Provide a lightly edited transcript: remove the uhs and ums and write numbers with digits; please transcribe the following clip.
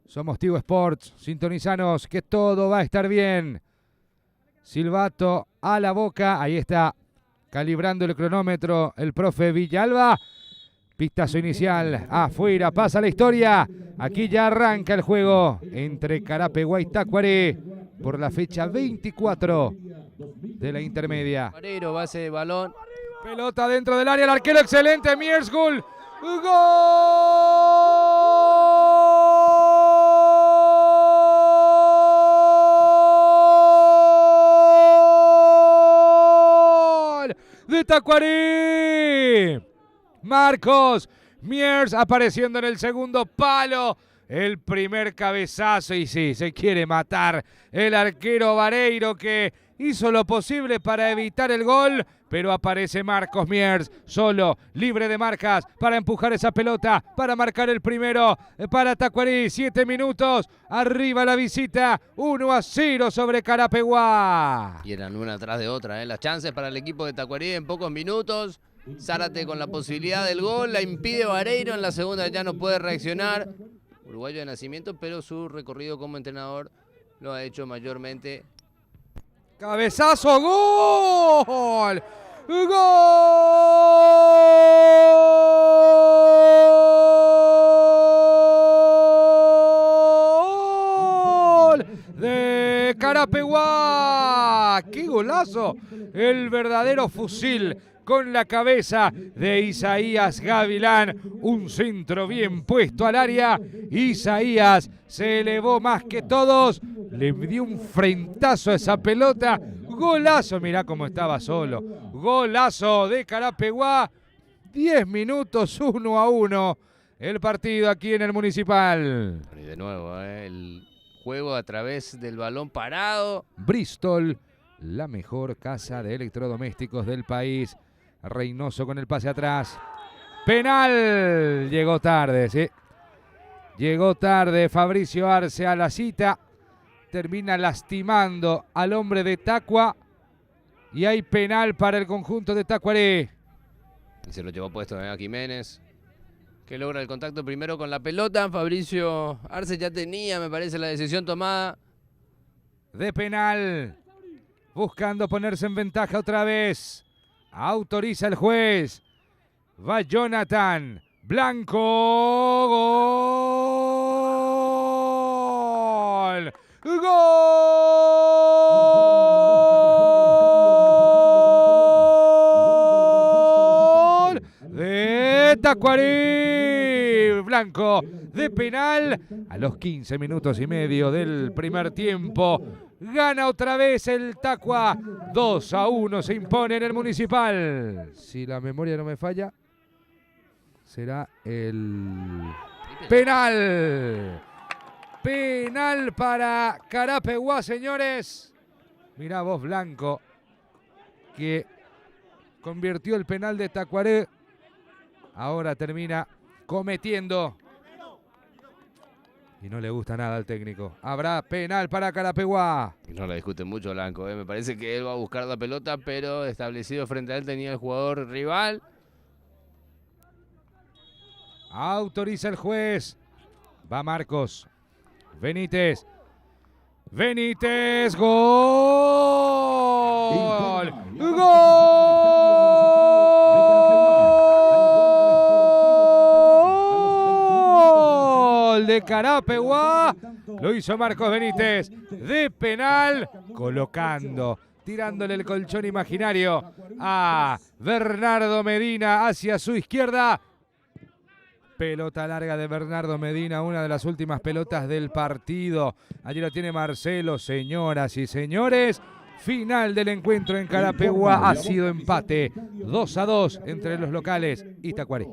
Somos Tigo Sports, sintonizanos que todo va a estar bien. Silbato a la boca, ahí está, calibrando el cronómetro el profe Villalba. Pistazo inicial, afuera, pasa la historia. Aquí ya arranca el juego entre Carapeguá y Tacuaré por la fecha 24 de la intermedia. Vareiro, base de balón. Pelota dentro del área, el arquero excelente, Miersgull. ¡Gol de Tacuaré! Marcos Miers apareciendo en el segundo palo. El primer cabezazo y sí, se quiere matar el arquero Vareiro que hizo lo posible para evitar el gol, pero aparece Marcos Miers solo, libre de marcas para empujar esa pelota, para marcar el primero para Tacuaré. 7 minutos, arriba la visita, 1-0 sobre Carapeguá. Y eran una tras de otra, las chances para el equipo de Tacuaré en pocos minutos. Zárate con la posibilidad del gol, la impide Vareiro, en la segunda ya no puede reaccionar. Uruguayo de nacimiento, pero su recorrido como entrenador lo ha hecho mayormente. Cabezazo, gol, gol de Carapeguá. ¡Qué golazo! El verdadero fusil con la cabeza de Isaías Gavilán, un centro bien puesto al área. Isaías se elevó más que todos, le dio un frentazo a esa pelota. Golazo, mirá cómo estaba solo. Golazo de Carapeguá. 10 minutos, 1-1 el partido aquí en el Municipal. Y de nuevo, el juego a través del balón parado. Bristol, la mejor casa de electrodomésticos del país. Reynoso con el pase atrás. Penal. Llegó tarde, sí. Llegó tarde Fabricio Arce a la cita. Termina lastimando al hombre de Tacua. Y hay penal para el conjunto de Tacuaré. Y se lo llevó puesto a Jiménez, que logra el contacto primero con la pelota. Fabricio Arce ya tenía, me parece, la decisión tomada. De penal. Buscando ponerse en ventaja otra vez. Autoriza el juez. Va Jonathan Blanco. Gol. Gol de Tacuaré. Blanco de penal a los 15 minutos y medio del primer tiempo. Gana otra vez el Tacua. 2-1 se impone en el Municipal. Si la memoria no me falla, será el penal. Penal para Carapeguá, señores. Mirá vos, Blanco, que convirtió el penal de Tacuaré. Ahora termina cometiendo. Y no le gusta nada al técnico. Habrá penal para Carapeguá. Y no la discute mucho Blanco, Me parece que él va a buscar la pelota, pero establecido frente a él tenía el jugador rival. Autoriza el juez. Va Marcos. Benítez. Benítez. Gol. Gol de Carapeguá. Lo hizo Marcos Benítez de penal, colocando, tirándole el colchón imaginario a Bernardo Medina hacia su izquierda. Pelota larga de Bernardo Medina, una de las últimas pelotas del partido. Allí lo tiene Marcelo, señoras y señores. Final del encuentro en Carapeguá, ha sido empate 2-2 entre los locales y Tacuaré.